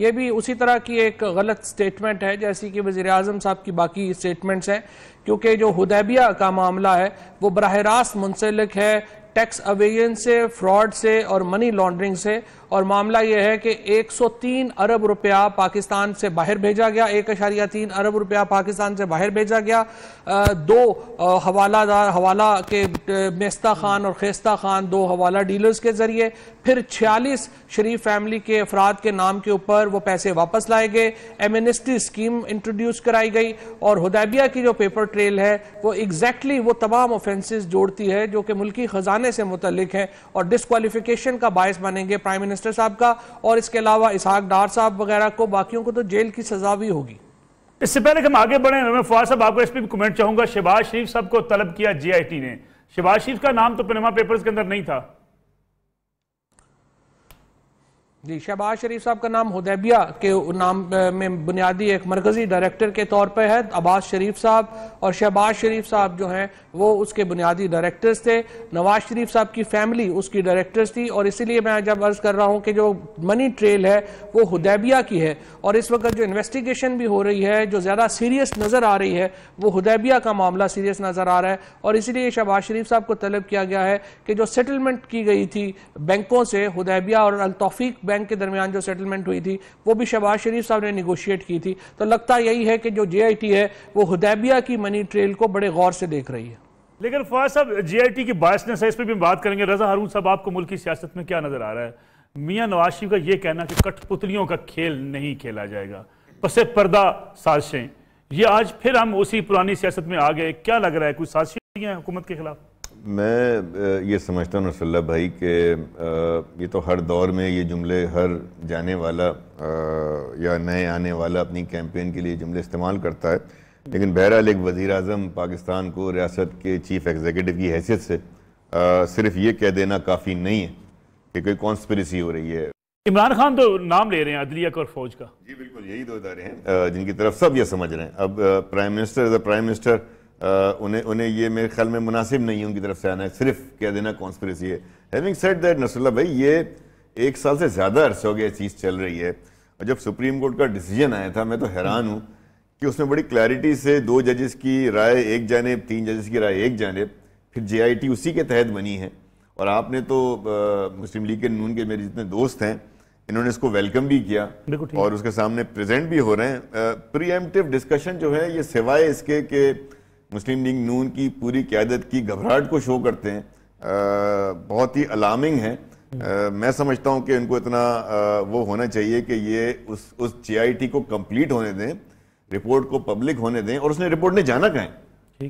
یہ بھی اسی طرح کی ایک غلط سٹیٹمنٹ ہے جیسی کہ وزیر اعظم صاحب کی باقی سٹیٹمنٹس ہیں، کیونکہ جو حدیبیہ کا معاملہ ہے وہ براہ راست منسلک ہے ٹیکس اویژن سے، فراڈ سے اور منی لانڈرنگ سے، اور معاملہ یہ ہے کہ 103 ارب روپیہ پاکستان سے باہر بھیجا گیا، 1.3 ارب روپیہ پاکستان سے باہر بھیجا گیا، دو حوالہ کے میستہ خان اور خیستہ خان، دو حوالہ ڈیلرز کے ذریعے، پھر 46 شریف فیملی کے افراد کے نام کے اوپر وہ پیسے واپس لائے گئے، ایمنسٹی اسکیم انٹروڈیوس کرائی گئی، اور حدیبیہ کی جو پیپر ٹریل ہے وہ ایگزیکٹلی وہ تمام اوفینسز جوڑتی ہے جو کہ ملکی خزانے سے متعلق ہیں اور ڈسکوالیفیکیشن کا باعث بنیں گے پرائم منسٹر صاحب کا، اور اس کے علاوہ اسحاق ڈار صاحب وغیرہ کو، باقیوں کو تو جیل کی سزا بھی ہوگی۔ اس سے پہلے کہ ہم آگے بڑھیں، میں فواد صاحب آپ کو اس پہ بھی کمنٹ چاہوں گا۔ شہباز شریف صاحب کو طلب کیا جے آئی ٹی نے، شہباز شریف کا نام تو پنما پیپرز کے اندر نہیں تھا۔ جی، شہباز شریف صاحب کا نام حدیبیہ کے نام میں بنیادی ایک مرکزی ڈائریکٹر کے طور پہ ہے عباس شریف صاحب، اور شہباز شریف صاحب جو ہیں وہ اس کے بنیادی ڈائریکٹرز تھے، نواز شریف صاحب کی فیملی اس کی ڈائریکٹرز تھی، اور اسی لیے میں جب عرض کر رہا ہوں کہ جو منی ٹریل ہے وہ حدیبیہ کی ہے، اور اس وقت جو انویسٹیگیشن بھی ہو رہی ہے جو زیادہ سیریس نظر آ رہی ہے وہ حدیبیہ کا معاملہ سیریس نظر آ رہا ہے، اور اسی لیے شہباز شریف صاحب کو طلب کیا گیا ہے کہ جو سیٹلمنٹ کی گئی تھی بینکوں سے، حدیبیہ اور التوفیق بینک کے درمیان جو سیٹلمنٹ ہوئی تھی وہ بھی شہباز شریف صاحب نے نیگوشیٹ کی تھی، تو لگتا یہی ہے کہ جو جے آئی ٹی ہے وہ حدیبیہ کی منی ٹریل کو بڑے غور سے دیکھ رہی ہے۔ لیکن فواد صاحب جے آئی ٹی کی باعثنس ہے، اس پہ بھی بات کریں گے۔ رضا ہارون صاحب، آپ کو ملکی سیاست میں کیا نظر آ رہا ہے؟ میاں نواز شریف کا یہ کہنا کہ کٹ پتلیوں کا کھیل نہیں کھیلا جائے گا، پس پردہ سازشیں، یہ آج پھر ہم اسی پرانی سیاست میں آ گئے، کیا لگ رہا ہے کوئی سازشیں ہیں حکومت کے خلاف؟ میں یہ سمجھتا ہوں رسول اللہ بھائی کہ یہ تو ہر دور میں یہ جملے ہر جانے والا یا نئے آنے والا اپنی کیمپین کے لیے جملے استعمال کرتا ہے، لیکن بہرحال ایک وزیر اعظم پاکستان کو ریاست کے چیف ایگزیکٹو کی حیثیت سے صرف یہ کہہ دینا کافی نہیں ہے کہ کوئی کانسپریسی ہو رہی ہے۔ عمران خان تو نام لے رہے ہیں عدلیہ کا اور فوج کا۔ جی بالکل، یہی دو ادارے ہیں جن کی طرف سب یہ سمجھ رہے ہیں۔ اب prime minister as a prime minister انہیں یہ میرے خیال میں مناسب نہیں ہے ان کی طرف سے آنا ہے، صرف کہہ دینا کانسپریسی ہے۔ ہیونگ سیڈ دیٹ نصر اللہ بھائی، یہ 1 سال سے زیادہ عرصہ ہو گیا یہ چیز چل رہی ہے، اور جب سپریم کورٹ کا ڈیسیجن آیا تھا میں تو حیران ہوں کہ اس میں بڑی کلیئرٹی سے 2 ججز کی رائے ایک جانب، 3 ججز کی رائے ایک جانب، پھر جے آئی ٹی اسی کے تحت بنی ہے، اور آپ نے تو مسلم لیگ نون کے میرے جتنے دوست ہیں انہوں نے اس کو ویلکم بھی کیا اور اس کے سامنے پریزنٹ بھی ہو رہے ہیں۔ پری ایمپٹیو ڈسکشن جو ہے یہ سوائے اس کے کہ مسلم لیگ نون کی پوری قیادت کی گھبراہٹ کو شو کرتے ہیں، بہت ہی الارمنگ ہے۔ میں سمجھتا ہوں کہ ان کو اتنا وہ ہونا چاہیے کہ یہ اس جے آئی ٹی کو کمپلیٹ ہونے دیں، رپورٹ کو پبلک ہونے دیں، اور اس نے رپورٹ نے جانا کہاں ہے؟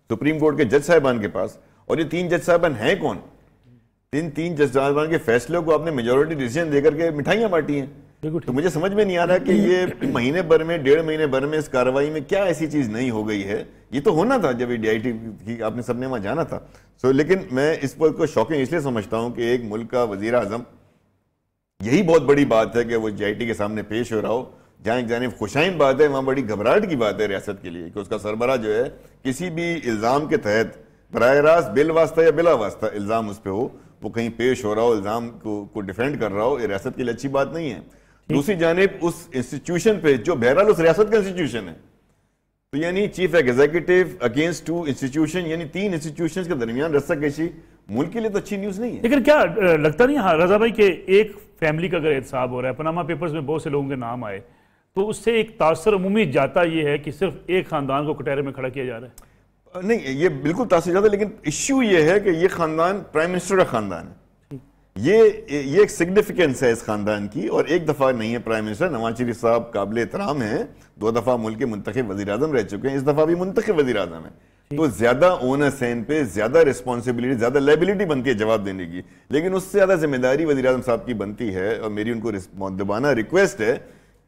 سپریم کورٹ کے جج صاحبان کے پاس، اور یہ 3 جج صاحبان ہیں کون؟ 3 جج صاحبان کے فیصلوں کو آپ نے میجورٹی ڈیسیژن دے کر کے مٹھائیاں بانٹی ہیں، تو مجھے سمجھ میں نہیں آ رہا کہ یہ مہینے بھر میں 1.5 مہینے بھر میں اس کارروائی میں کیا ایسی چیز نہیں ہو گئی ہے۔ یہ تو ہونا تھا جب یہ ڈی آئی ٹی کی آپ نے سب نے وہاں جانا تھا۔ لیکن میں اس پر کو شاکنگ اس لیے سمجھتا ہوں کہ ایک ملک کا وزیر اعظم، یہی بہت بڑی بات ہے کہ وہ جے آئی ٹی کے سامنے پیش ہو رہا ہو، جہاں ایک جانب خوشائن بات ہے وہاں بڑی گھبراہٹ کی بات ہے ریاست کے لیے کہ اس کا سربراہ جو ہے کسی بھی الزام کے تحت براہ راست بل واسطہ یا بلا واسطہ الزام اس پہ ہو، وہ کہیں پیش ہو رہا ہو، الزام کو ڈیفینڈ کر رہا ہو، یہ ریاست کے لیے اچھی بات نہیں ہے۔ دوسری جانب اس انسٹیٹیوشن پہ جو بہرحال اس ریاست کا انسٹیٹیوشن ہے، تو یعنی چیف ایگزیکٹو اگینسٹ 2 انسٹیٹیوشن، یعنی 3 انسٹیٹیوشنز کے درمیان رسہ کشی ملک کے لیے تو اچھی نیوز نہیں ہے۔ لیکن کیا لگتا نہیں ہے رضا بھائی کہ ایک فیملی کا اگر احتساب ہو رہا ہے، پناما پیپرز میں بہت سے لوگوں کے نام آئے، تو اس سے ایک تاثر عمومی جاتا یہ ہے کہ صرف ایک خاندان کو کٹہرے میں کھڑا کیا جا رہا ہے؟ نہیں، یہ بالکل تاثر جاتا ہے، لیکن ایشو یہ ہے کہ یہ خاندان پرائم منسٹر کا خاندان ہے، یہ ایک سگنیفیکنس ہے اس خاندان کی، اور ایک دفعہ نہیں ہے پرائم منسٹر۔ نواز شریف صاحب قابل احترام ہیں، 2 دفعہ ملک کے منتخب وزیر اعظم رہ چکے ہیں، اس دفعہ بھی منتخب وزیر اعظم ہیں، تو زیادہ اونس ہے ان پہ، زیادہ ریسپانسبلٹی، زیادہ لائبلٹی بنتی ہے جواب دینے کی، لیکن اس سے زیادہ ذمہ داری وزیر اعظم صاحب کی بنتی ہے، اور میری ان کو مؤدبانہ ریکویسٹ ہے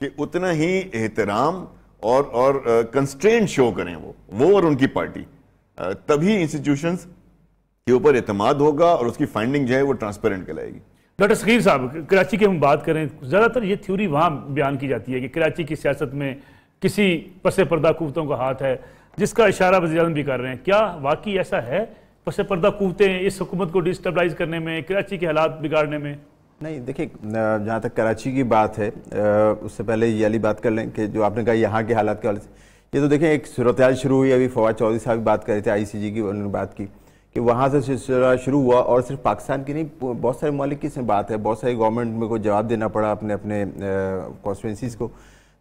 کہ اتنا ہی احترام اور کنسٹرین شو کریں وہ اور ان کی پارٹی، تبھی انسٹیٹیوشنز کے اوپر اعتماد ہوگا اور اس کی فائنڈنگ جو ہے وہ ٹرانسپیرنٹ کہلائے گی۔ ڈاکٹر ثقیل صاحب، کراچی کی ہم بات کریں، زیادہ تر یہ تھیوری وہاں بیان کی جاتی ہے کہ کراچی کی سیاست میں کسی پس پردہ قوتوں کا ہاتھ ہے، جس کا اشارہ وزیر اعظم بھی کر رہے ہیں۔ کیا واقعی ایسا ہے؟ پس پردہ قوتیں اس حکومت کو ڈسٹیبلائز کرنے میں، کراچی کے حالات بگاڑنے میں؟ نہیں دیکھیں، جہاں تک کراچی کی بات ہے اس سے پہلے یہ والی بات کر لیں کہ جو آپ نے کہا یہاں کے حالات کے حوالے سے، یہ تو دیکھیں ایک صورتحال شروع ہوئی. ابھی فواد چودھری صاحب بھی بات کر رہے تھے آئی سی جی کی، انہوں نے بات کی کہ وہاں سے سلسلہ شروع ہوا، اور صرف پاکستان کی نہیں بہت سارے ممالک کی اس میں بات ہے. بہت ساری گورنمنٹ میں کو جواب دینا پڑا اپنے اپنے کانسٹیٹوئنسیز کو،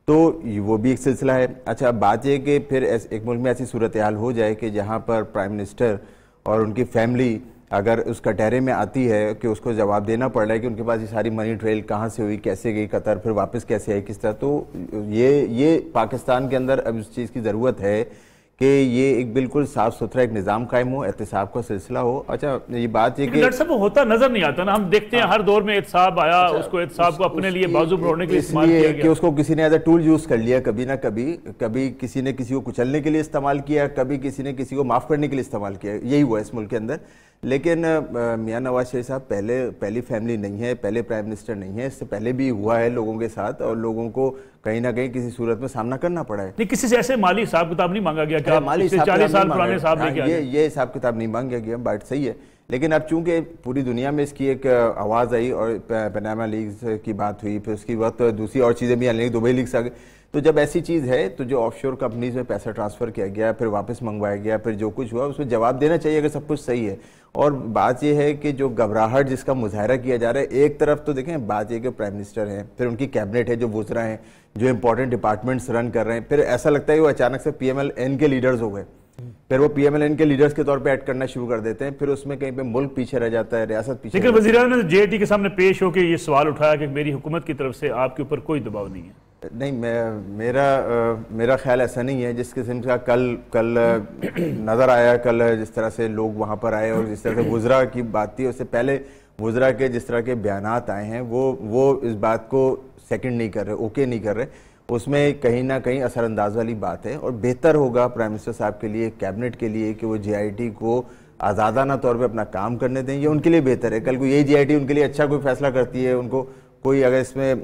تو وہ بھی ایک سلسلہ ہے. اچھا اب بات یہ کہ پھر ایک ملک میں ایسی صورتحال ہو جائے کہ جہاں پر پرائم منسٹر اور ان کی فیملی اگر اس کٹہرے میں آتی ہے کہ اس کو جواب دینا پڑ رہا ہے کہ ان کے پاس یہ ساری منی ٹریل کہاں سے ہوئی، کیسے گئی قطر، پھر واپس کیسے آئی، کس طرح، تو یہ پاکستان کے اندر اب اس چیز کی ضرورت ہے کہ یہ ایک بالکل صاف ستھرا ایک نظام قائم ہو، احتساب کا سلسلہ ہو. اچھا یہ بات یہ کہ ڈاکٹر صاحب وہ ہوتا نظر نہیں آتا نا، ہم دیکھتے ہیں ہر دور میں احتساب آیا، اس کو احتساب کو اپنے لیے بازو بڑھانے کے لیے استعمال کیا گیا کہ اس کو کسی نے ایز اے ٹول یوز کر لیا، کبھی نہ کبھی کسی نے کسی کو کچلنے کے لیے استعمال کیا، کبھی کسی نے کسی کو معاف کرنے کے لیے استعمال کیا. یہی ہوا اس ملک کے اندر. لیکن میاں نواز شریف صاحب پہلی فیملی نہیں ہے، پہلے پرائم منسٹر نہیں ہے، اس سے پہلے بھی ہوا ہے لوگوں کے ساتھ، اور لوگوں کو کہیں نہ کہیں کسی صورت میں سامنا کرنا پڑا ہے. نہیں کسی سے ایسے مالی حساب کتاب نہیں مانگا گیا کہ آپ 40 سال پرانے حساب لے کے آئے. یہ حساب کتاب نہیں مانگا گیا، بات صحیح ہے. لیکن اب چونکہ پوری دنیا میں اس کی ایک آواز آئی اور پاناما لیکس کی بات ہوئی، پھر اس کی وقت دوسری اور چیزیں بھی آنے لگی، دبئی لیکس آ گئی، تو جب ایسی چیز ہے تو جو آف شور کمپنیز میں پیسہ ٹرانسفر کیا گیا، پھر واپس منگوایا گیا، پھر جو کچھ ہوا اس میں جواب دینا چاہیے اگر سب کچھ صحیح ہے. اور بات یہ ہے کہ جو گھبراہٹ جس کا مظاہرہ کیا جا رہا ہے، ایک طرف تو دیکھیں بات یہ کہ پرائم منسٹر ہیں، پھر ان کی کیبنٹ ہے جو وزراء ہیں جو امپورٹنٹ ڈپارٹمنٹس رن کر رہے ہیں، پھر ایسا لگتا ہے کہ وہ اچانک سے پی ایم ایل این کے لیڈرز ہو گئے، پھر وہ پی ایم ایل این کے لیڈرز کے طور پہ ایڈ کرنا شروع کر دیتے ہیں، پھر اس میں کہیں پہ ملک پیچھے رہ جاتا ہے، ریاست پیچھے. لیکن وزیر اعظم نے جے ٹی کے سامنے پیش ہو کے یہ سوال اٹھایا کہ میری حکومت کی طرف سے آپ کے اوپر کوئی دباؤ نہیں ہے. نہیں میرا خیال ایسا نہیں ہے. جس قسم کا کل نظر آیا، کل جس طرح سے لوگ وہاں پر آئے اور جس طرح سے وزراء کی بات تھی، اس سے پہلے وزراء کے جس طرح کے بیانات آئے ہیں وہ اس بات کو سیکنڈ نہیں کر رہے، اوکے نہیں کر رہے. اس میں کہیں نہ کہیں اثر انداز والی بات ہے، اور بہتر ہوگا پرائم منسٹر صاحب کے لیے، کیبنٹ کے لیے کہ وہ جے آئی ٹی کو آزادانہ طور پہ اپنا کام کرنے دیں. یہ ان کے لیے بہتر ہے. کل کو یہی جے آئی ٹی ان کے لیے اچھا کوئی فیصلہ کرتی ہے، ان کو کوئی اگر اس میں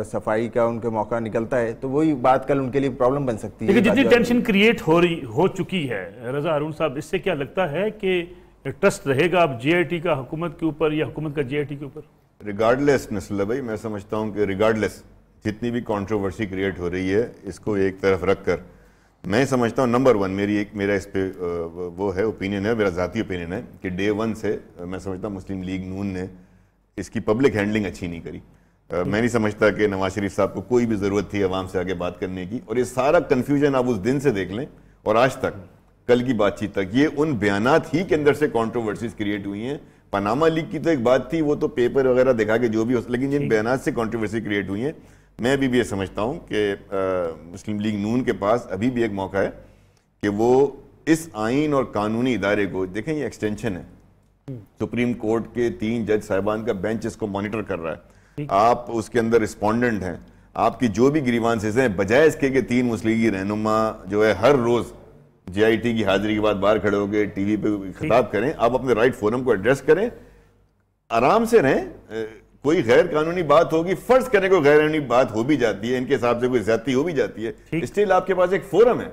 صفائی کا ان کے موقع نکلتا ہے تو وہی بات کل ان کے لیے پرابلم بن سکتی ہے. لیکن جتنی ٹینشن کریٹ ہو چکی ہے رضا ہارون صاحب، اس سے کیا لگتا ہے کہ ٹرسٹ رہے گا اب جے آئی ٹی کا حکومت کے اوپر یا حکومت کا جے آئی ٹی کے اوپر؟ ریگارڈلیس نصر بھائی، میں سمجھتا ہوں کہ ریگارڈلیس جتنی بھی کنٹروورسی کریٹ ہو رہی ہے، اس کو ایک طرف رکھ کر میں سمجھتا ہوں نمبر ون میرا اس پہ وہ ہے اوپینین ہے، میرا ذاتی اوپینین ہے کہ ڈے ون سے میں سمجھتا ہوں مسلم لیگ نون نے اس کی پبلک ہینڈلنگ اچھی نہیں کری. میں نہیں سمجھتا کہ نواز شریف صاحب کو کوئی بھی ضرورت تھی عوام سے آگے بات کرنے کی. اور یہ سارا کنفیوژن آپ اس دن سے دیکھ لیں اور آج تک، کل کی بات چیت تک، یہ ان بیانات ہی کے اندر سے کنٹروورسیز کریٹ ہوئی ہیں. پاناما لیک کی تو ایک بات تھی، وہ تو پیپر وغیرہ دکھا کے جو بھی ہو، لیکن جن بیانات سے کنٹروورسی کریٹ ہوئی ہیں، میں ابھی بھی یہ سمجھتا ہوں کہ مسلم لیگ نون کے پاس ابھی بھی ایک موقع ہے کہ وہ اس آئین اور قانونی ادارے کو دیکھیں. یہ ایکسٹینشن ہے، سپریم کورٹ کے 3 جج صاحبان کا بینچ اس کو مانیٹر کر رہا ہے. آپ اس کے اندر رسپونڈنٹ ہیں، آپ کی جو بھی گریوانسز ہیں، بجائے اس کے کہ 3 مسلم لیگی رہنما جو ہے ہر روز جے آئی ٹی کی حاضری کے بعد باہر کھڑے ہو کے ٹی وی پہ خطاب کریں، آپ اپنے رائٹ فورم کو ایڈریس کریں، آرام سے رہیں. کوئی غیر قانونی بات ہوگی، فرض کریں کوئی غیر قانونی بات ہو بھی جاتی ہے، ان کے حساب سے کوئی زیادتی ہو بھی جاتی ہے، اسٹل آپ کے پاس ایک فورم ہے.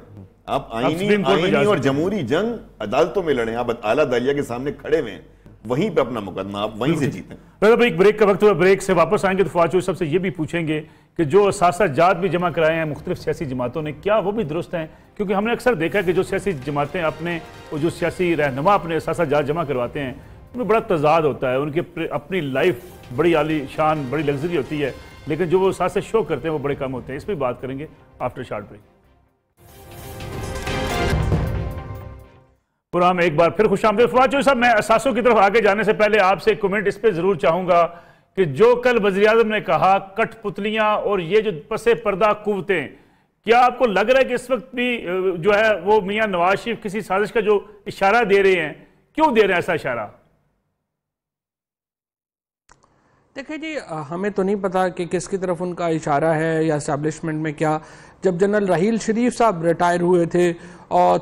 آپ آئینی اور جمہوری جنگ عدالتوں میں لڑیں، آپ اعلیٰ عدلیہ کے سامنے کھڑے ہوئے ہیں، وہیں پہ اپنا مقدمہ آپ وہیں سے جیتیں. ایک بریک کا وقت ہوا، بریک سے واپس آئیں گے تو فواد چودھری صاحب سے یہ بھی پوچھیں گے کہ جو اثاثہ جات بھی جمع کرائے ہیں مختلف سیاسی جماعتوں نے، کیا وہ بھی درست ہیں؟ کیونکہ ہم نے اکثر دیکھا کہ جو سیاسی جماعتیں اپنے اور جو سیاسی رہنما اپنے اثاثہ جات جمع کرواتے ہیں، ان میں بڑا تضاد ہوتا ہے. ان کی اپنی لائف بڑی عالی شان، بڑی لگژری ہوتی ہے، لیکن جو وہ اثاثے شو کرتے ہیں وہ بڑے کم ہوتے ہیں. اس پہ بات کریں گے آفٹر شارٹ بریک. پروگرام ایک بار پھر خوش آمدید. فواد چودھری صاحب، میں اثاثوں کی طرف آگے جانے سے پہلے آپ سے کمنٹ اس پہ ضرور چاہوں گا کہ جو کل وزیر اعظم نے کہا کٹ پتلیاں اور یہ جو پس پردہ قوتیں، کیا آپ کو لگ رہا ہے کہ اس وقت بھی جو ہے وہ میاں نواز شریف کسی سازش کا جو اشارہ دے رہے ہیں؟ کیوں دے رہے ہیں ایسا اشارہ؟ دیکھیں جی، ہمیں تو نہیں پتا کہ کس کی طرف ان کا اشارہ ہے یا اسٹیبلشمنٹ میں کیا جب جنرل راحیل شریف صاحب ریٹائر ہوئے تھے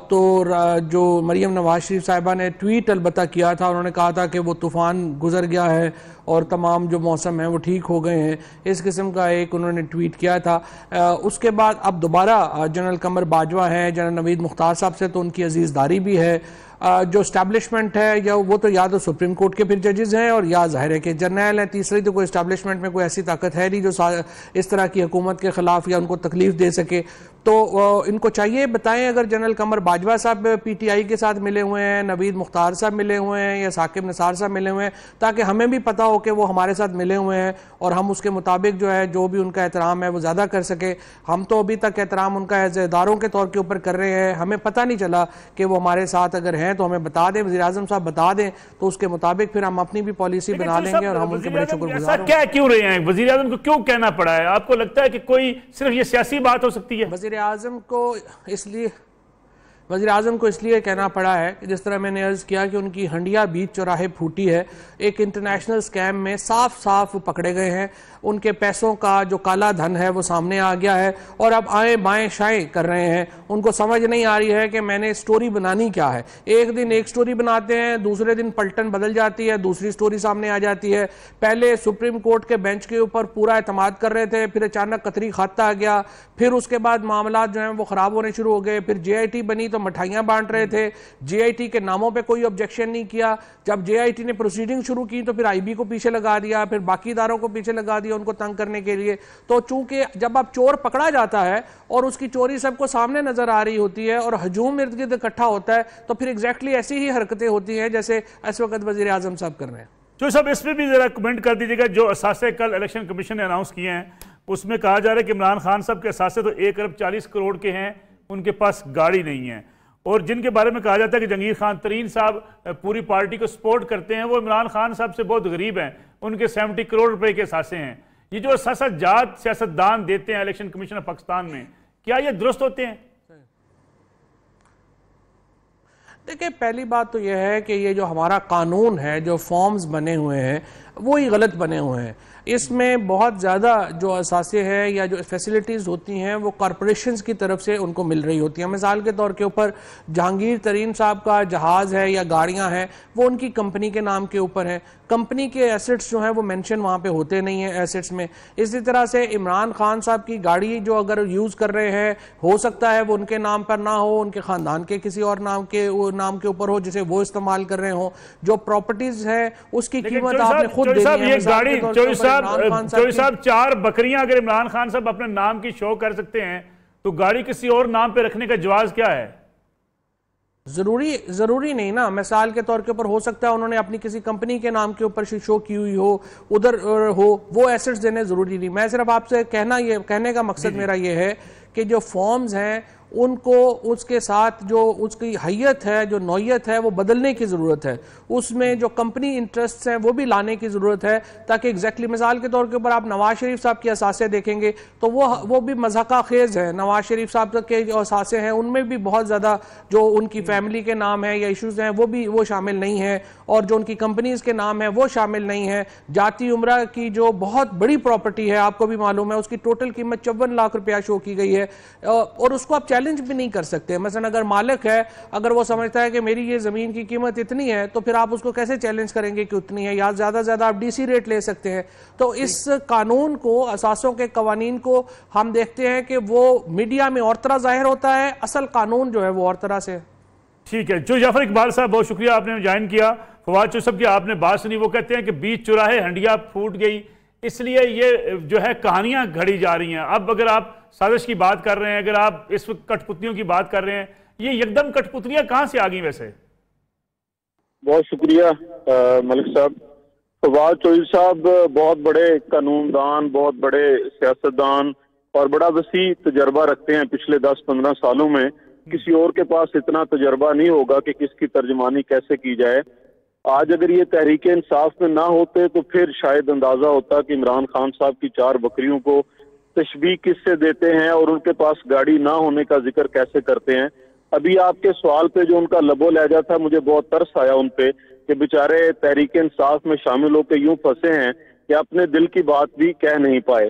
تو جو مریم نواز شریف صاحبہ نے ٹویٹ البتہ کیا تھا، انہوں نے کہا تھا کہ وہ طوفان گزر گیا ہے اور تمام جو موسم ہیں وہ ٹھیک ہو گئے ہیں، اس قسم کا ایک انہوں نے ٹویٹ کیا تھا۔ اس کے بعد اب دوبارہ جنرل قمر باجوہ ہیں جنرل نوید مختار صاحب سے، تو ان کی عزیز داری بھی ہے۔ جو اسٹیبلشمنٹ ہے یا وہ تو یا تو سپریم کورٹ کے پھر ججز ہیں اور یا ظاہر ہے کہ جرنیل ہیں، تیسری تو کوئی اسٹیبلشمنٹ میں کوئی ایسی طاقت ہے نہیں جو اس طرح کی حکومت کے خلاف یا ان کو تکلیف دے سکے۔ تو ان کو چاہیے بتائیں اگر جنرل قمر باجوہ صاحب پی ٹی آئی کے ساتھ ملے ہوئے ہیں، نوید مختار صاحب ملے ہوئے ہیں یا ثاقب نثار صاحب ملے ہوئے ہیں، تاکہ ہمیں بھی پتہ ہو کہ وہ ہمارے ساتھ ملے ہوئے ہیں اور ہم اس کے مطابق جو ہے جو بھی ان کا احترام ہے وہ زیادہ کر سکے۔ ہم تو ابھی تک احترام ان کا عزیزداروں کے طور کے اوپر کر رہے ہیں، ہمیں پتہ نہیں چلا کہ وہ ہمارے ساتھ اگر ہیں تو ہمیں بتا دیں، وزیر اعظم صاحب بتا دیں، تو اس کے مطابق پھر ہم اپنی بھی پالیسی بنا لیں گے اور ہم ان کے بڑے شکر گزار ہوں۔ کیا کیوں رہے ہیں وزیر اعظم کو کیوں کہنا پڑا ہے؟ آپ کو لگتا ہے کہ کوئی صرف یہ سیاسی بات ہو سکتی ہے؟ وزیر اعظم کو اس لیے کہنا پڑا ہے کہ جس طرح میں نے عرض کیا کہ ان کی ہنڈیا بیچ چوراہے پھوٹی ہے، ایک انٹرنیشنل سکیم میں صاف پکڑے گئے ہیں، ان کے پیسوں کا جو کالا دھن ہے وہ سامنے آ گیا ہے اور اب آئیں بائیں شائیں کر رہے ہیں۔ ان کو سمجھ نہیں آ رہی ہے کہ میں نے سٹوری بنانی کیا ہے، ایک دن ایک سٹوری بناتے ہیں، دوسرے دن پلٹن بدل جاتی ہے، دوسری سٹوری سامنے آ جاتی ہے۔ پہلے سپریم کورٹ کے بینچ کے اوپر پورا اعتماد کر رہے تھے، پھر اچانک قطری خط آ گیا، پھر اس کے بعد معاملات جو ہیں وہ خراب ہونے شروع ہو گئے، پھر جے آئی ٹی بنی تو مٹھائیاں بانٹ رہے تھے، جے آئی ٹی کے ناموں پہ کوئی آبجیکشن نہیں کیا، جب جے آئی ٹی نے پروسیڈنگ شروع کی تو پھر آئی بی کو پیچھے لگا دیا، پھر باقی اداروں کو پیچھے لگا دیا ان کو تنگ کرنے کے لیے۔ تو چونکہ جب اب چور پکڑا جاتا ہے اور اس کی چوری سب کو سامنے نظر آ رہی ہوتی ہے اور ہجوم ارد گرد اکٹھا ہوتا ہے تو پھر ایگزیکٹلی ایسی ہی حرکتیں ہوتی ہیں جیسے اس وقت وزیر اعظم صاحب کر رہے ہیں۔ جو صاحب اس میں بھی ذرا کمنٹ کر دیجیے گا، جو اثاثے کل الیکشن کمیشن نے اناؤنس کیے ہیں اس میں کہا جا رہا ہے کہ عمران خان صاحب کے اثاثے تو 1,40,00,00,000 کے ہیں، ان کے پاس گاڑی نہیں ہے، اور جن کے بارے میں کہا جاتا ہے کہ جہانگیر خان ترین صاحب پوری پارٹی کو سپورٹ کرتے ہیں، وہ عمران خان صاحب سے بہت غریب ہیں، ان کے 70 کروڑ روپے کے اثاثے ہیں۔ یہ جو اثاثہ جات سیاستدان دیتے ہیں الیکشن کمیشن آف پاکستان میں، کیا یہ درست ہوتے ہیں؟ دیکھیں پہلی بات تو یہ ہے کہ یہ جو ہمارا قانون ہے، جو فارمز بنے ہوئے ہیں وہی غلط بنے ہوئے ہیں۔ اس میں بہت زیادہ جو اثاثے ہیں یا جو فیسلٹیز ہوتی ہیں وہ کارپوریشنز کی طرف سے ان کو مل رہی ہوتی ہیں۔ مثال کے طور کے اوپر جہانگیر ترین صاحب کا جہاز ہے یا گاڑیاں ہیں وہ ان کی کمپنی کے نام کے اوپر ہیں، کمپنی کے ایسٹس جو ہیں وہ مینشن وہاں پہ ہوتے نہیں ہیں ایسٹس میں۔ اسی طرح سے عمران خان صاحب کی گاڑی جو اگر یوز کر رہے ہیں ہو سکتا ہے وہ ان کے نام پر نہ ہو، ان کے خاندان کے کسی اور نام کے اوپر ہو جسے وہ استعمال کر رہے ہوں۔ جو پراپرٹیز ہیں اس کی قیمت آپ نے خود دینی ہے۔ چوہدری صاحب 4 بکریاں اگر عمران خان صاحب اپنے نام کی شو کر سکتے ہیں تو گاڑی کسی اور نام پہ رکھنے کا جواز کیا ہے؟ ضروری نہیں نا، مثال کے طور کے اوپر ہو سکتا ہے انہوں نے اپنی کسی کمپنی کے نام کے اوپر شو کی ہوئی ہو، ادھر ہو، وہ ایسٹس دینے ضروری نہیں۔ میں صرف آپ سے کہنے کا مقصد میرا یہ ہے کہ جو فارمز ہیں ان کو اس کے ساتھ جو اس کی حیت ہے، جو نوعیت ہے وہ بدلنے کی ضرورت ہے، اس میں جو کمپنی انٹرسٹس ہیں وہ بھی لانے کی ضرورت ہے، تاکہ ایگزیکٹلی مثال کے طور کے اوپر آپ نواز شریف صاحب کے اثاثے دیکھیں گے تو وہ بھی مضحکہ خیز ہیں۔ نواز شریف صاحب کے جو اثاثے ہیں ان میں بھی بہت زیادہ جو ان کی فیملی کے نام ہیں یا ایشوز ہیں وہ شامل نہیں ہیں، اور جو ان کی کمپنیز کے نام ہیں وہ شامل نہیں ہیں۔ جاتی عمرہ کی جو بہت بڑی پراپرٹی ہے آپ کو بھی معلوم ہے، اس کی ٹوٹل قیمت 54 لاکھ روپیہ شو کی گئی ہے، اور اس کو آپ چیلنج بھی نہیں کر سکتے۔ مثلا اگر مالک ہے، اگر وہ سمجھتا ہے کہ میری یہ زمین کی قیمت اتنی ہے تو پھر آپ اس کو کیسے چیلنج کریں گے کہ اتنی ہے، یا زیادہ سے زیادہ آپ ڈی سی ریٹ لے سکتے ہیں۔ تو اس قانون کو، اثاثوں کے قوانین کو ہم دیکھتے ہیں کہ وہ میڈیا میں اور طرح ظاہر ہوتا ہے، اصل قانون جو ہے وہ اور طرح سے۔ ٹھیک ہے، جو جعفر اقبال صاحب بہت شکریہ آپ نے جوائن کیا۔ فواد چودھری صاحب کی آپ نے بات سنی، وہ کہتے ہیں کہ بیچ چوراہے ہنڈیا پھوٹ گئی، اس لیے یہ جو ہے کہانیاں گھڑی جا رہی ہیں۔ اب اگر آپ سازش کی بات کر رہے ہیں، اگر آپ اس وقت کٹ پتلیوں کی بات کر رہے ہیں، یہ یکدم کٹ پتلیاں کہاں سے آ گئیں ویسے؟ بہت شکریہ ملک صاحب۔ فواد چودھری صاحب بہت بڑے قانون دان، بہت بڑے سیاستدان اور بڑا وسیع تجربہ رکھتے ہیں پچھلے 10-15 سالوں میں۔ کسی اور کے پاس اتنا تجربہ نہیں ہوگا کہ کس کی ترجمانی کیسے کی جائے۔ آج اگر یہ تحریک انصاف میں نہ ہوتے تو پھر شاید اندازہ ہوتا کہ عمران خان صاحب کی 4 بکریوں کو تشبیہ کس سے دیتے ہیں اور ان کے پاس گاڑی نہ ہونے کا ذکر کیسے کرتے ہیں۔ ابھی آپ کے سوال پہ جو ان کا لب و لہجہ تھا، مجھے بہت ترس آیا ان پہ کہ بیچارے تحریک انصاف میں شامل ہو کے یوں پھنسے ہیں کہ اپنے دل کی بات بھی کہہ نہیں پائے۔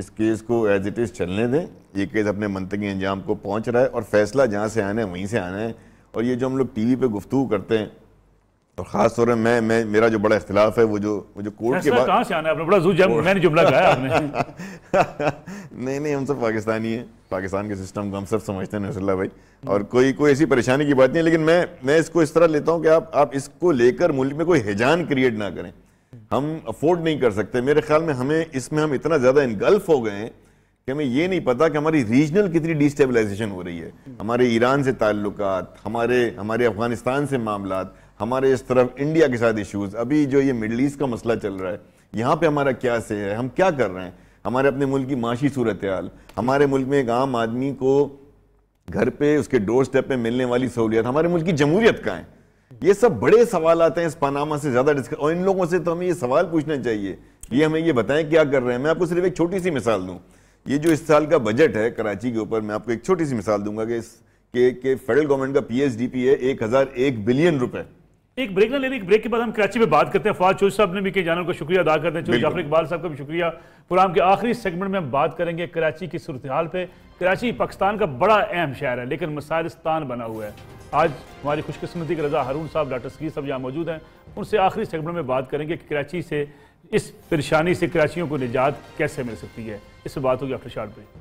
اس کیس کو ایز اٹ از چلنے دیں. یہ کیس اپنے منطقی انجام کو پہنچ رہا ہے اور فیصلہ جہاں سے آنا ہے وہیں سے آنا ہے. اور یہ جو ہم لوگ ٹی وی پہ گفتگو کرتے ہیں اور خاص طور میں میرا جو بڑا اختلاف ہے وہ جو کورٹ کے بعد کہاں سے آنا ہے, بڑا میں نے جملہ کہا آپ نے. نہیں ہم سب پاکستانی ہیں, پاکستان کے سسٹم کو ہم سب سمجھتے ہیں نصر اللہ بھائی, اور کوئی ایسی پریشانی کی بات نہیں ہے. لیکن میں اس کو اس طرح لیتا ہوں کہ آپ اس کو لے کر ملک میں کوئی ہیجان کریٹ نہ کریں. ہم افورڈ نہیں کر سکتے. میرے خیال میں ہم اتنا زیادہ انگلف ہو گئے ہیں کہ ہمیں یہ نہیں پتا کہ ہماری ریجنل کتنی ڈی اسٹیبلائزیشن ہو رہی ہے. ہمارے ایران سے تعلقات, ہمارے افغانستان سے معاملات, ہمارے اس طرف انڈیا کے ساتھ ایشوز, ابھی جو یہ مڈل ایسٹ کا مسئلہ چل رہا ہے یہاں پہ ہمارا کیا سے ہے, ہم کیا کر رہے ہیں, ہمارے اپنے ملک کی معاشی صورتحال, ہمارے ملک میں ایک عام آدمی کو گھر پہ اس کے ڈور سٹیپ پہ ملنے والی سہولیات, ہمارے ملک کی جمہوریت کہاں ہے. یہ سب بڑے سوالات ہیں اس پاناما سے زیادہ اور ان لوگوں سے تو ہمیں یہ سوال پوچھنا چاہیے, یہ ہمیں یہ بتائیں کیا کر رہے ہیں. میں آپ کو صرف ایک چھوٹی سی مثال دوں. یہ جو اس سال کا بجٹ ہے کراچی کے اوپر, میں آپ کو ایک چھوٹی سی مثال دوں گا کہ فیڈرل گورنمنٹ کا پی ایس ڈی پی ہے 1001 بلین روپے. ایک بریک نہ لے رہے, ایک بریک کے بعد ہم کراچی پہ بات کرتے ہیں. فواد چودھری صاحب نے بھی کئی جانوں کا شکریہ ادا کرتے ہیں, چودھری جعفر اقبال صاحب کا بھی شکریہ. پروگرام کے آخری سیگمنٹ میں ہم بات کریں گے کراچی کی صورتحال پہ. کراچی پاکستان کا بڑا اہم شہر ہے لیکن مسائلستان بنا ہوا ہے. آج ہماری خوش قسمتی کے رضا ہارون صاحب, ڈاکٹر سکیر صاحب یہاں موجود ہیں. ان سے آخری سیگمنٹ میں بات کریں گے کہ کراچی سے, اس پریشانی سے کراچیوں کو نجات کیسے مل سکتی ہے. اس سے بات ہوگی آفٹر شارٹ بریک.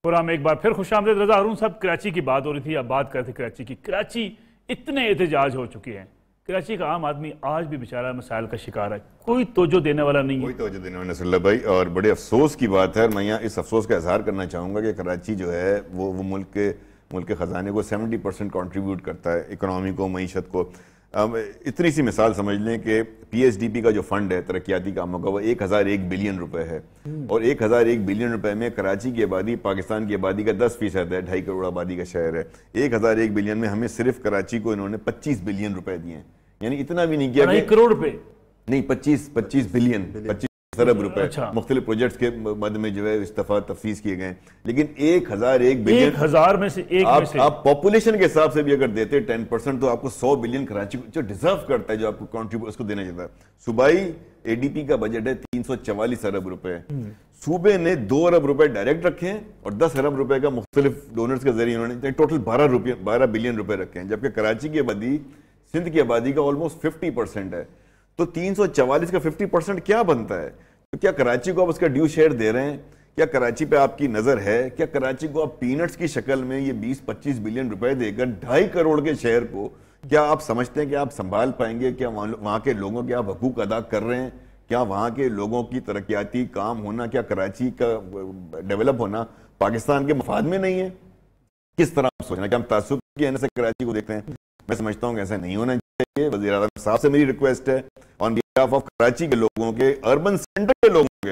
پروگرام ایک بار پھر خوش آمدید. رضا ہارون صاحب, کراچی کی بات ہو رہی تھی, اب بات کرتے ہیں کراچی کی. کراچی اتنے احتجاج ہو چکے ہیں, کراچی کا عام آدمی آج بھی بیچارہ مسائل کا شکار ہے, کوئی توجہ دینے والا نہیں ہے. کوئی توجہ دینے والا نصر اللہ بھائی, اور بڑے افسوس کی بات ہے. میں یہاں اس افسوس کا اظہار کرنا چاہوں گا کہ کراچی جو ہے وہ ملک کے خزانے کو 70% کنٹریبیوٹ کرتا ہے, اکنامی کو, معیشت کو. اتنی سی مثال سمجھ لیں کہ پی ایس ڈی پی کا جو فنڈ ہے ترقیاتی کاموں کا, وہ 1001 بلین روپے ہے, اور 1001 بلین روپے میں کراچی کی آبادی پاکستان کی آبادی کا 10% ہے, 2.5 کروڑ آبادی کا شہر ہے. 1001 بلین میں ہمیں صرف کراچی کو انہوں نے 25 بلین روپے دیے ہیں, یعنی اتنا بھی نہیں کیا کہ 1 کروڑ روپے نہیں, 25 بلین 25 ارب روپے مختلف پروجیکٹس کے مد میں جو ہے اس دفعہ تفویض کیے گئے. لیکن 1001 بلین, 1000 میں سے ایک میں سے آپ پاپولیشن کے حساب سے بھی اگر دیتے 10% تو آپ کو 100 بلین کراچی کو جو ڈیزرو کرتا ہے, جو آپ کو کنٹریبیوٹ اس کو دینا چاہتا ہے. صوبائی اے ڈی پی کا بجٹ ہے 344 ارب روپے. صوبے نے 2 ارب روپے ڈائریکٹ رکھے ہیں اور 10 ارب روپے کا مختلف ڈونرز کے ذریعے انہوں نے ٹوٹل 12 بلین روپے رکھے ہیں, جبکہ کراچی کی آبادی سندھ کی آبادی کا آلموسٹ 50% ہے. تو 344 کا 50% کیا بنتا ہے؟ تو کیا کراچی کو آپ اس کا ڈیو شیئر دے رہے ہیں؟ کیا کراچی پہ آپ کی نظر ہے؟ کیا کراچی کو آپ پینٹس کی شکل میں یہ 20-25 بلین روپے دے کر 2.5 کروڑ کے شہر کو کیا آپ سمجھتے ہیں کہ آپ سنبھال پائیں گے؟ کیا وہاں کے لوگوں کے آپ حقوق ادا کر رہے ہیں؟ کیا وہاں کے لوگوں کی ترقیاتی کام ہونا, کیا کراچی کا ڈیولپ ہونا پاکستان کے مفاد میں نہیں ہے؟ کس طرح آپ سوچنا, کہ ہم تعصب کی وجہ سے کراچی کو دیکھتے ہیں؟ میں سمجھتا ہوں کہ ایسا نہیں ہونا چاہیے. وزیر اعظم صاحب سے میری ریکویسٹ ہے آن بیہاف آف کراچی کے لوگوں کے, اربن سینٹر کے لوگوں کے,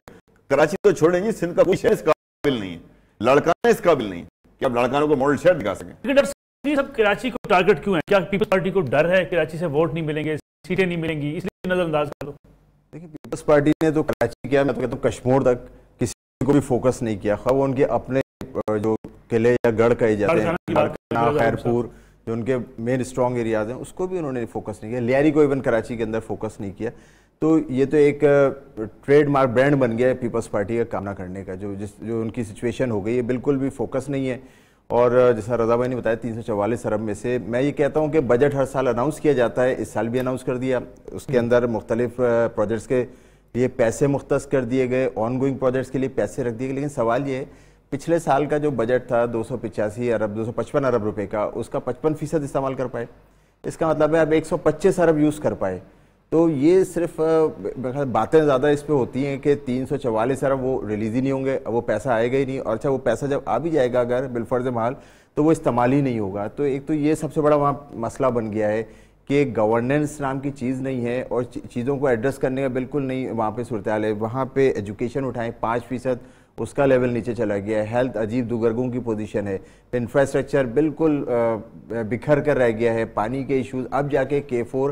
کراچی تو چھوڑیں جی, سندھ کا کوئی شہر اس قابل نہیں ہے, لڑکانا اس قابل نہیں کہ آپ لڑکانوں کو ماڈل شہر دکھا سکیں. لیکن ڈاکٹر صاحب سب کراچی کو ٹارگٹ کیوں ہے؟ کیا پیپلز پارٹی کو ڈر ہے کراچی سے ووٹ نہیں ملیں گے, سیٹیں نہیں ملیں گی, اس لیے نظر انداز کر دو؟ دیکھیں پیپلز پارٹی نے تو کراچی کیا, میں تو کہتا ہوں کشمور تک کسی کو بھی فوکس نہیں کیا, خواہ وہ ان کے اپنے جو قلعے یا گڑھ کہے جاتے ہیں, خیرپور جو ان کے مین اسٹرانگ ایریاز ہیں, اس کو بھی انہوں نے فوکس نہیں کیا. لیاری کو ایون کراچی کے اندر فوکس نہیں کیا. تو یہ تو ایک ٹریڈ مارک برانڈ بن گیا ہے پیپلز پارٹی کا کام نہ کرنے کا. جو ان کی سچویشن ہو گئی ہے, بالکل بھی فوکس نہیں ہے. اور جیسا رضا بھائی نے بتایا 344 ارب میں سے میں یہ کہتا ہوں کہ بجٹ ہر سال اناؤنس کیا جاتا ہے, اس سال بھی اناؤنس کر دیا. اس کے اندر مختلف پروجیکٹس کے لیے پیسے مختص کر دیے گئے, آن گوئنگ پروجیکٹس کے لیے پیسے رکھ دیے گئے. لیکن سوال یہ ہے پچھلے سال کا جو بجٹ تھا 255 ارب روپے کا, اس کا 55% استعمال کر پائے. اس کا مطلب ہے اب 125 ارب یوز کر پائے. تو یہ صرف باتیں زیادہ اس پہ ہوتی ہیں کہ 344 ارب وہ ریلیز ہی نہیں ہوں گے, وہ پیسہ آئے گا ہی نہیں. اور اچھا وہ پیسہ جب آ بھی جائے گا اگر بالفرض محال, تو وہ استعمال ہی نہیں ہوگا. تو ایک تو یہ سب سے بڑا وہاں مسئلہ بن گیا ہے کہ گورننس نام کی چیز نہیں ہے, اور چیزوں کو ایڈریس کرنے کا بالکل نہیں وہاں پہ صورتحال ہے. وہاں پہ ایجوکیشن اٹھائیں 5%, اس کا لیول نیچے چلا گیا ہے. ہیلتھ عجیب دوگرگوں کی پوزیشن ہے. انفراسٹرکچر بالکل بکھر کر رہ گیا ہے. پانی کے ایشوز, اب جا کے K4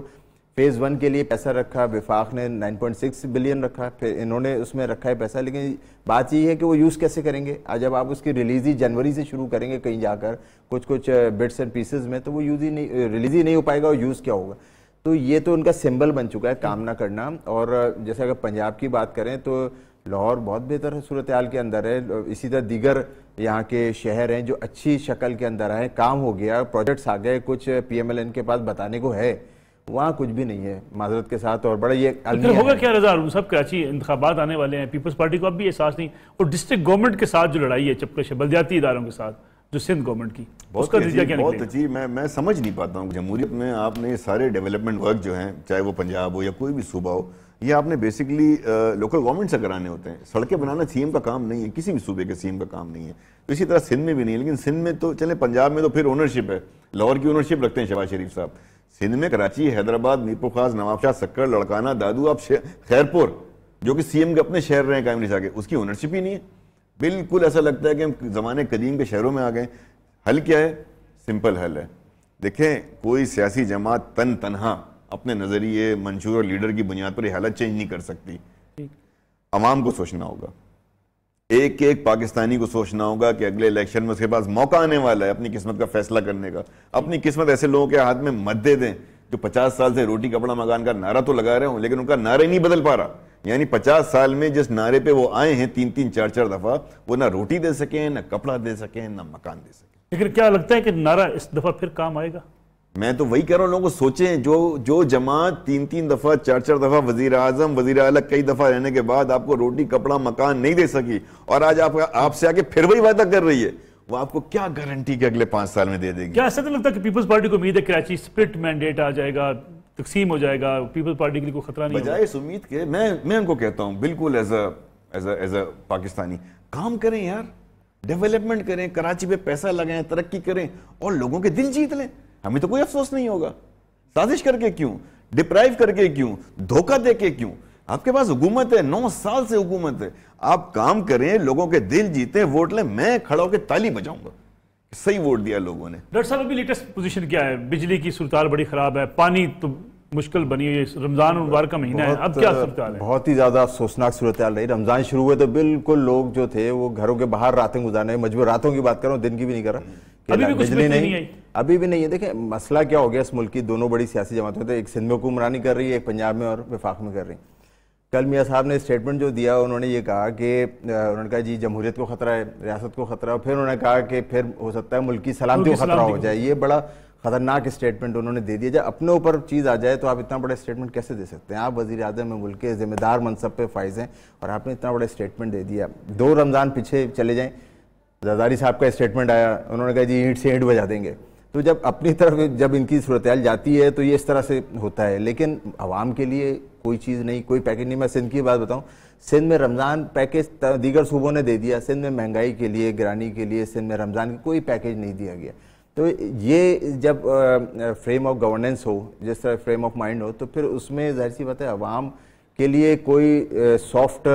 فیز 1 کے لیے پیسہ رکھا, وفاق نے 9.6 بلین رکھا, پھر انہوں نے اس میں رکھا ہے پیسہ. لیکن بات یہ ہے کہ وہ یوز کیسے کریں گے؟ جب آپ اس کی ریلیز ہی جنوری سے شروع کریں گے کہیں جا کر کچھ بٹس اینڈ پیسز میں, تو وہ یوز ہی نہیں, ریلیز ہی نہیں ہو پائے گا, اور یوز کیا ہوگا؟ تو یہ تو ان کا سمبل بن چکا ہے کام نہ کرنا. اور جیسے اگر پنجاب کی بات کریں تو لاہور بہت بہتر صورتحال کے اندر ہے, اسی طرح دیگر یہاں کے شہر ہیں جو اچھی شکل کے اندر آئے, کام ہو گیا, پروجیکٹس آ گئے, کچھ پی ایم ایل این کے پاس بتانے کو ہے, وہاں کچھ بھی نہیں ہے معذرت کے ساتھ. اور بڑا یہ پھر ہوگا کیا رضا, سب کراچی انتخابات آنے والے ہیں, پیپلز پارٹی کو اب بھی احساس نہیں, اور ڈسٹرکٹ گورنمنٹ کے ساتھ جو لڑائی ہے چپکش بلدیاتی اداروں کے ساتھ جو سندھ گورنمنٹ کی, اس کا نتیجہ کیا نکلے گا؟ بہت عجیب, میں سمجھ نہیں پاتا ہوں. جمہوریت میں آپ نے سارے ڈیولپمنٹ ورک جو ہیں, چاہے وہ پنجاب ہو یا کوئی بھی صوبہ ہو, یہ آپ نے بیسکلی لوکل گورنمنٹ سے کرانے ہوتے ہیں. سڑکیں بنانا سی ایم کا کام نہیں ہے, کسی بھی صوبے کے سی ایم کا کام نہیں ہے. تو اسی طرح سندھ میں بھی نہیں ہے, لیکن سندھ میں تو چلے, پنجاب میں تو پھر اونرشپ ہے, لاہور کی اونرشپ رکھتے ہیں شہباز شریف صاحب. سندھ میں کراچی, حیدرآباد, میرپور خاص, نواب شاہ, سکر, لڑکانہ, دادو, آپ خیرپور جو کہ سی ایم کے اپنے شہر رہے ہیں قائم نشا کے, اس کی اونرشپ ہی نہیں ہے. بالکل ایسا لگتا ہے کہ ہم زمانے قدیم کے شہروں میں آ گئے. حل کیا ہے؟ سمپل حل ہے. دیکھیں, کوئی سیاسی جماعت تنہا اپنے نظریے, منشور اور لیڈر کی بنیاد پر یہ حالت چینج نہیں کر سکتی. عوام کو سوچنا ہوگا, ایک ایک پاکستانی کو سوچنا ہوگا کہ اگلے الیکشن میں اس کے پاس موقع آنے والا ہے اپنی قسمت کا فیصلہ کرنے کا. اپنی قسمت ایسے لوگوں کے ہاتھ میں مت دے دیں جو 50 سال سے روٹی کپڑا مکان کا نعرہ تو لگا رہے ہوں, لیکن ان کا نعرہ نہیں بدل پا رہا. یعنی 50 سال میں جس نعرے پہ وہ آئے ہیں 3-3, 4-4 دفعہ, وہ نہ روٹی دے سکیں, نہ کپڑا دے سکیں, نہ مکان دے سکیں. لیکن کیا لگتا ہے کہ نعرہ اس دفعہ پھر کام آئے گا؟ میں تو وہی کہہ رہا ہوں, لوگوں کو سوچیں, جو جماعت 3-3 دفعہ, 4-4 دفعہ وزیر اعظم, وزیر اعلیٰ کئی دفعہ رہنے کے بعد آپ کو روٹی کپڑا مکان نہیں دے سکی, اور آج آپ سے آگے پھر وہی وعدہ کر رہی ہے, وہ آپ کو کیا گارنٹی کہ اگلے 5 سال میں دے دے گی؟ کیا ایسا تو لگتا ہے کہ پیپلز پارٹی کو امید ہے کراچی سپلٹ مینڈیٹ آ جائے گا, تقسیم ہو جائے گا, پیپلز پارٹی کے لیے کوئی خطرہ نہیں ہوگا؟ بجائے اس امید کے میں ان کو کہتا ہوں, بالکل ایز اے پاکستانی کام کریں یار, ڈیولپمنٹ کریں, کراچی پہ پیسہ لگائیں, ترقی کریں, اور لوگوں کے دل جیت لیں. ہمیں تو کوئی افسوس نہیں ہوگا. سازش کر کے کیوں, ڈپرائیو کر کے کیوں, دھوکہ دے کے کیوں؟ آپ کے پاس حکومت ہے, 9 سال سے حکومت ہے, آپ کام کریں, لوگوں کے دل جیتیں, ووٹ لیں. میں کھڑا ہو کے تالی بجاؤں گا, صحیح ووٹ دیا لوگوں نے. ڈاکٹر صاحب ابھی لیٹسٹ پوزیشن کیا ہے؟ بجلی کی صورتحال بڑی خراب ہے, پانی تو مشکل بنی ہوئی ہے, رمضان المبارک کا مہینہ ہے, اب کیا صورتحال ہے؟ بہت ہی زیادہ افسوسناک صورتحال رہی. رمضان شروع ہوئے تو بالکل لوگ جو تھے وہ گھروں کے باہر راتیں گزارنے, مجبور, راتوں کی بات کر رہا ہوں, دن کی بھی نہیں کر رہا, ابھی بھی کچھ نہیں آئی, ابھی بھی نہیں ہے. دیکھیں مسئلہ کیا ہو گیا, اس ملک کی دونوں بڑی سیاسی جماعتیں تھے, ایک سندھ میں حکمرانی کر رہی ہے, ایک پنجاب میں اور وفاق میں کر رہی. کل میاں صاحب نے اسٹیٹمنٹ جو دیا, انہوں نے یہ کہا کہ انہوں نے کہا جی جمہوریت کو خطرہ ہے, ریاست کو خطرہ ہے, اور پھر انہوں نے کہا کہ پھر ہو سکتا ہے ملک کی سلامتی کو خطرہ ہو جائے. یہ بڑا خطرناک اسٹیٹمنٹ انہوں نے دے دیا. جب اپنے اوپر چیز آ جائے تو آپ اتنا بڑا اسٹیٹمنٹ کیسے دے سکتے ہیں؟ آپ وزیر اعظم میں ملک کے ذمہ دار منصب پہ فائز ہیں, اور آپ نے اتنا بڑا اسٹیٹمنٹ دے دیا. 2 رمضان پیچھے چلے جائیں, زرداری صاحب کا اسٹیٹمنٹ آیا, انہوں نے کہا جی اینٹ سے اینٹ بجا دیں گے. تو جب اپنی طرف جب ان کی صورتحال جاتی ہے تو یہ اس طرح سے ہوتا ہے, لیکن عوام کے لیے کوئی چیز نہیں, کوئی پیکیج نہیں. میں سندھ کی بات بتاؤں, سندھ میں رمضان پیکیج دیگر صوبوں نے دے دیا, سندھ میں مہنگائی کے لیے, گرانی کے لیے سندھ میں رمضان کی کوئی پیکیج نہیں دیا گیا. تو یہ جب فریم آف گورننس ہو, جس طرح فریم آف مائنڈ ہو, تو پھر اس میں ظاہر سی بات ہے عوام کے لیے کوئی سافٹ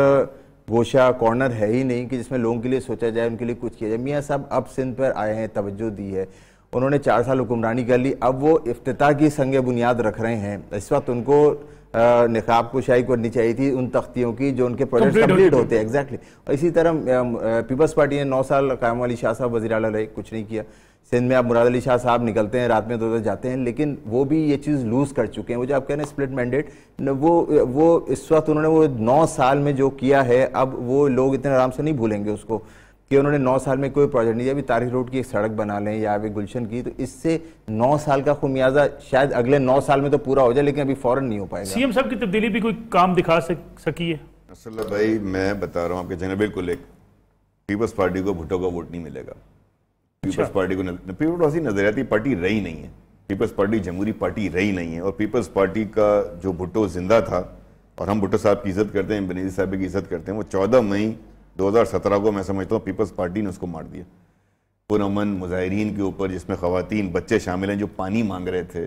گوشہ کارنر ہے ہی نہیں کہ جس میں لوگوں کے لیے سوچا جائے, ان کے لیے کچھ کیا جائے. میاں صاحب اب سندھ پر آئے ہیں, توجہ دی ہے, انہوں نے 4 سال حکمرانی کر لی, اب وہ افتتاح کی سنگ بنیاد رکھ رہے ہیں. اس وقت ان کو نقاب کشائی کرنی چاہیے تھی ان تختیوں کی جو ان کے پروجیکٹ کمپلیٹ ہوتے ہیں. ایگزیکٹلی. اور اسی طرح پیپلز پارٹی نے 9 سال قائم علی شاہ صاحب وزیر اعلیٰ رہے, کچھ نہیں کیا. سندھ میں اب مراد علی شاہ صاحب نکلتے ہیں, رات میں 2 جاتے ہیں, لیکن وہ بھی یہ چیز لوز کر چکے ہیں. وہ جو آپ کہہ رہے ہیں اسپلٹ مینڈیٹ, وہ اس وقت انہوں نے وہ 9 سال میں جو کیا ہے, اب وہ لوگ اتنے آرام سے نہیں بھولیں گے اس کو کہ انہوں نے 9 سال میں کوئی پروجیکٹ نہیں. ابھی تاریخ روڈ کی ایک سڑک بنا لیں یا ابھی گلشن کی, تو اس سے 9 سال کا خمیازہ شاید اگلے 9 سال میں تو پورا ہو جائے, لیکن ابھی فوراً نہیں ہو پائے گا. سی ایم صاحب کی تبدیلی بھی کوئی کام دکھا سکی ہے؟ نصراللہ بھائی میں بتا رہا ہوں آپ کے چینل, بالکل ایک پیپلز پارٹی کو بھٹو کا ووٹ نہیں ملے گا. پیپلز پارٹی کو, پیپلز پارٹی نظریاتی پارٹی رہی نہیں ہے, پیپلز پارٹی جمہوری پارٹی رہی نہیں ہے. اور پیپلز پارٹی کا جو بھٹو زندہ تھا, اور ہم بھٹو صاحب کی عزت کرتے ہیں, بنیزی صاحب کی عزت کرتے ہیں, وہ 14 مئی 2017 کو میں سمجھتا ہوں پیپلز پارٹی نے اس کو مار دیا. پرامن مظاہرین کے اوپر, جس میں خواتین بچے شامل ہیں, جو پانی مانگ رہے تھے,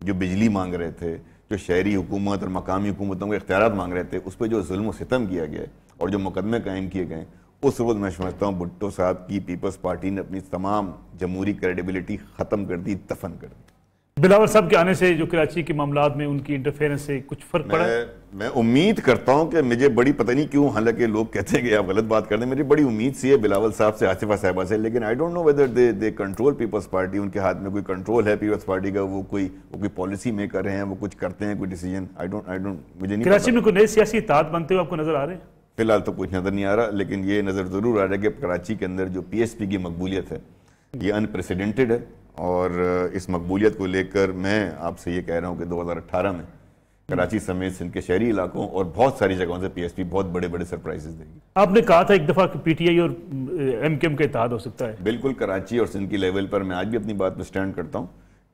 جو بجلی مانگ رہے تھے, جو شہری حکومت اور مقامی حکومتوں کے اختیارات مانگ رہے تھے, اس پہ جو ظلم و ستم کیا گیا اور جو مقدمے قائم کیے گئے, اس وقت میں سمجھتا ہوں بھٹو صاحب کی پیپلز پارٹی نے اپنی تمام جمہوری کریڈیبلٹی ختم کر دی, دفن کر دی. بلاول صاحب کے آنے سے جو کراچی کے معاملات میں ان کی انٹرفیئرنس سے کچھ فرق پڑا ہے؟ میں امید کرتا ہوں کہ مجھے بڑی پتہ نہیں کیوں، حالانکہ لوگ کہتے ہیں کہ آپ غلط بات کرتے ہیں، میری بڑی امید سی ہے بلاول صاحب سے، آصفہ صاحبہ سے، لیکن I don't know whether they control Peoples Party, ان کے ہاتھ میں کوئی کنٹرول ہے پیپلز پارٹی کا، وہ کوئی پالیسی میکر ہیں، وہ کچھ کرتے ہیں کوئی ڈیسیجن، مجھے نہیں کراچی میں کوئی نئے سیاسی اتحاد بنتے ہوئے آپ کو نظر آ رہے ہیں؟ فی الحال تو کچھ نظر نہیں آ رہا، لیکن یہ نظر ضرور آ رہا ہے کہ کراچی کے اندر جو پی ایس پی کی مقبولیت ہے یہ انپریسیڈنٹڈ ہے، اور اس مقبولیت کو لے کر میں آپ سے یہ کہہ رہا ہوں کہ 2018 میں کراچی سمیت سندھ کے شہری علاقوں اور بہت ساری جگہوں سے پی ایس پی بہت بڑے بڑے سرپرائزز دے گی۔ آپ نے کہا تھا ایک دفعہ کہ پی ٹی آئی اور ایم کیو ایم کا اتحاد ہو سکتا ہے۔ بالکل، کراچی اور سندھ کی لیول پر میں آج بھی اپنی بات پہ سٹینڈ کرتا ہوں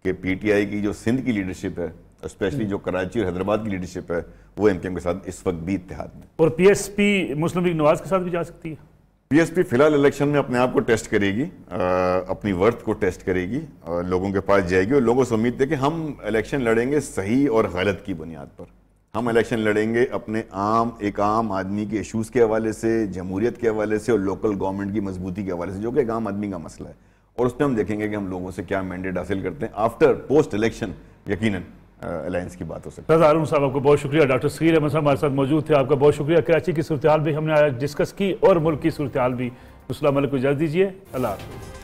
کہ پی ٹی آئی کی جو سندھ کی لیڈرشپ ہے، اسپیشلی جو کراچی اور حیدرآباد کی لیڈرشپ ہے، وہ ایم کیو ایم کے ساتھ اس وقت بھی اتحاد میں، اور پی ایس پی مسلم لیگ نواز کے ساتھ بھی جا سکتی ہے۔ پی ایس پی فی الحال الیکشن میں اپنے آپ کو ٹیسٹ کرے گی، اپنی ورتھ کو ٹیسٹ کرے گی، لوگوں کے پاس جائے گی، اور لوگوں سے امید ہے کہ ہم الیکشن لڑیں گے صحیح اور غلط کی بنیاد پر۔ ہم الیکشن لڑیں گے اپنے ایک عام آدمی کے ایشوز کے حوالے سے، جمہوریت کے حوالے سے، اور لوکل گورنمنٹ کی مضبوطی کے حوالے سے، جو کہ ایک عام آدمی کا مسئلہ ہے، اور اس میں ہم دیکھیں گے کہ ہم لوگوں سے کیا مینڈیٹ حاصل کرتے ہیں۔ آفٹر پوسٹ الیکشن یقیناً الائنس کی بات ہو سکتی ہے۔ رضا ہارون صاحب آپ کو بہت شکریہ، ڈاکٹر صغیر احمد صاحب ہمارے ساتھ موجود تھے، آپ کا بہت شکریہ۔ کراچی کی صورتحال بھی ہم نے آج ڈسکس کی اور ملک کی صورتحال بھی۔ السلام علیکم، اجازت دیجیے، اللہ حافظ۔